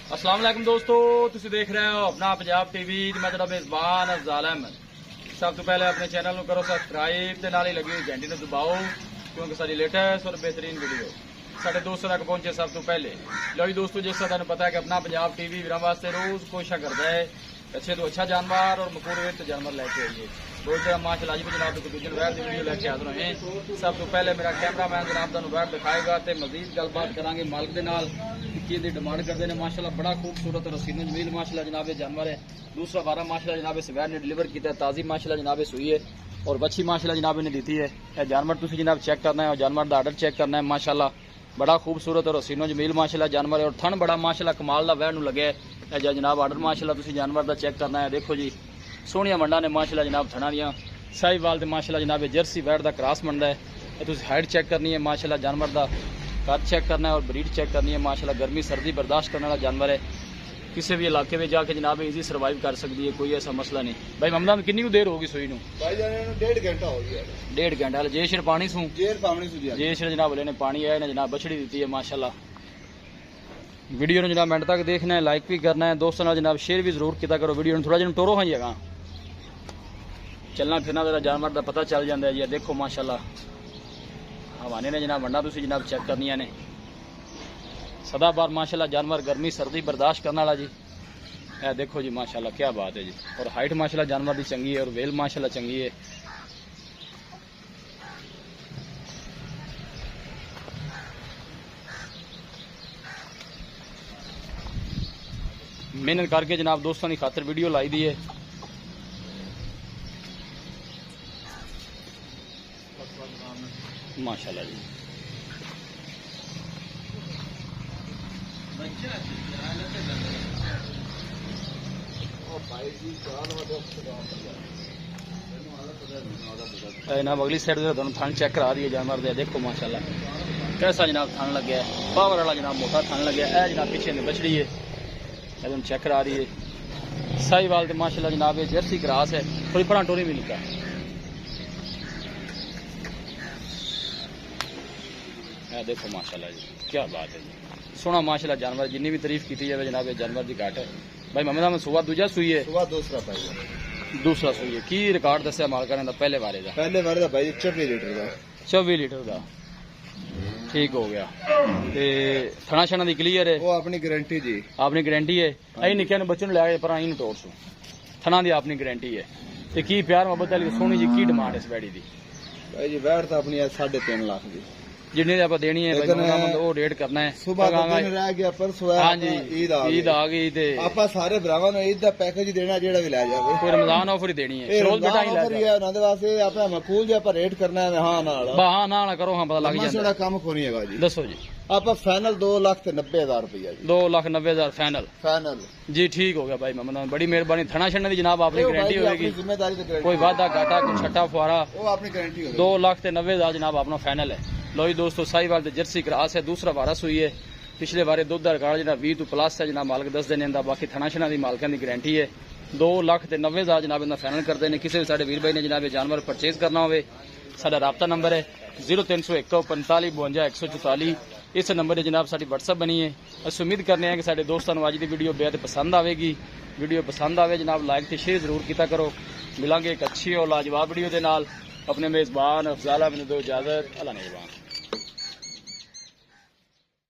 अस्सलाम वालेकुम दोस्तों, तुसी देख रहे हो अपना पंजाब टीवी। मैं तेरा मेजबान अफजाल अहमद। सब तो पहले अपने चैनल को करो सब्सक्राइब ते नाल ही लगी हुई घंटी को दबाओ, क्योंकि सारी लेटेस्ट और बेहतरीन वीडियो साढ़े दोस्तों तक पहुंचे सब तो पहले। लो जी दोस्तों, जिस तरह पता है कि अपना पंजाब टीवी वीर वास्ते रोज कोशिश करता है अच्छे तो अच्छा जानवर और मकूर जानवर लेके आइए। रोज माशाल्लाह जी जनाब को दूसरे वैर की वीडियो लेके हाजिर होए। सब तो पहले मेरा कैमरामैन जनाब तुहानू वैर दिखाएगा तो मजीद गलबात करांगे मालिक दे नाल की डिमांड करते हैं। माशाल्लाह बड़ा खूबसूरत और हसीनो जमील माशाल्लाह जनाब जानवर है। दूसरा बारह माशाल्लाह जनाब सवैर ने डिलीवर किया है, ताज़ी माशाल्लाह जनाब सुई है और बच्ची माशाल्लाह जनाब ने दी है। यह जानवर तुम जनाब चेक करना है और जानवर का आर्डर चेक करना है। माशाल्लाह बड़ा खूबसूरत और हसीनो जमील माशाल्लाह जानवर है और थन बड़ा माशाल्लाह कमाल का वैर लगे है। जनाब आर्डर माशाल्लाह तुम जानवर का चेक करना है। देखो जी सोहनिया मंडा ने माशाल्लाह जनाब थना दियाँ साहिवाल से माशाल्लाह जनाब जर्सी वैर का क्रॉस बनता है। तुम हाइट चेक करनी है माशाल्लाह जानवर का कद चेक करना है और ब्रीड चेक करनी है। माशाल्लाह गर्मी सर्दी बर्दाश्त करने वाला जानवर है। किसी भी इलाके में जाके जनाब इजी सर्वाइव कर सकती है, कोई ऐसा मसला नहीं। भाई ममदा में कितनी देर होगी सुई नूं? भाई जाने 1.5 घंटा हो गया। 1.5 घंटा जे शिर पानी सूं जे शिर जनाब ने पानी आया जनाब बछड़ी दी है माशाल्लाह। वीडियो ने जनाब मिनट तक देखना है, लाइक भी करना है, दोस्तों नाल जनाब शेयर भी जरूर किया करो। वीडियो थोड़ा जिन टोरो हाँ जी अगा चलना फिरना जरा जानवर का पता चल जाता है जी। देखो माशाल्लाह हवाने ने जनाब वंडा तुसीं जनाब चेक करनिया ने। सदाबार माशाल्लाह जानवर गर्मी सर्दी बर्दाश्त करने वाला जी। ए देखो जी माशाल्लाह क्या बात है जी। और हाइट माशाल्लाह जानवर की चंगी है और वेल माशाल्लाह चंगी है। मेहनत करके जनाब दोस्तों की खातर वीडियो लाई दी है। माशाल्लाह जी जनाब अगली साइड थान चेक करा दी है जानवर दे। देखो माशाल्लाह कैसा जनाब थान लगे है, पावर वाला जनाब मोटा थान लगे है। जनाब पीछे ने बछड़ी है एकदम चेक करा रही है। साहिवाल के माशाल्लाह जनाब ये जर्सी क्रॉस है, थोड़ी परा टोरी भी निका है। देखो माशाल्लाह जी क्या बात है जी, सोना माशाल्लाह जानवर जिन्नी भी तारीफ की जाए जनाब जानवर की घाट है। भाई ममदा में सुबह दूजा सुई है, दूसरा सुई है। की रिकॉर्ड दसिया मालका ने पहले बारे का? पहले बारे का भाई 24 लीटर का 24 लीटर का ठीक हो गया। ते थना छना दी क्लियर है, वो अपनी गारंटी जी, अपनी गारंटी है। अं निक्के बच्चों ने लिया पर अं तोड़ सू थना दी अपनी गारंटी है। ते की प्यार मोहब्बत वाली सोनी जी की डिमांड इस बैड़ी दी? भाई जी वैट तो अपनी 3.5 लाख की जिन्नी आप देनी है वो रेट करना है। सुबह दिन रह गया परसों हाँ जी ईद आ गई ते आप सारे भरावां नूं ईद दा पैकेज देना जेड़ा भी लै जावे। कोई रमजान ऑफर ही देनी है, रोज बेटा ही ऑफर ही है उन्हां दे वास्ते। आपा मकूल जे आप रेट करना है हां नाल हां ना करो हां पता लग जांदा। थोड़ा काम कोनी हैगा जी। दसो जी आप फाइनल 2,90,000 रुपया जी। 2,90,000 फाइनल जी ठीक हो गया भाई मोहम्मद, बड़ी मेहरबानी। थना छड़ने की जनाब अपनी गारंटी होगी, कोई वादा घाटा कोई छट्टा फुआरा वो अपनी गारंटी होगी। 2,90,000 जनाब अपना फाइनल है। लो जी दोस्तों साहिवाल जर्सी क्रॉस है, दूसरा वारा सुई है। पिछले बारे दुध का रिकॉर्ड जो 20 तो प्लस है जनाब मालिक 10 दिन। बाकी थना छना की मालिकों की गारंटी है। 2,90,000 जनाब इन्हें फाइनल करते हैं। किसी भी साढ़े वीर भाई ने जनाब जानवर परचेज करना हो साडा राबता नंबर है 0301 45 52 144। इस नंबर से जनाब साड़ी WhatsApp बनी है। असं उम्मीद करने हैं कि साढ़े दोस्तों अज की वीडियो बेहद पसंद आएगी। वीडियो पसंद आए जनाब लाइक तो शेयर जरूर किया करो। मिलांगे एक अच्छी और लाजवाब वीडियो के नाल। अपने मेजबान अफजाल अहमद दो इजाजत। अल्लाह नेगहबान।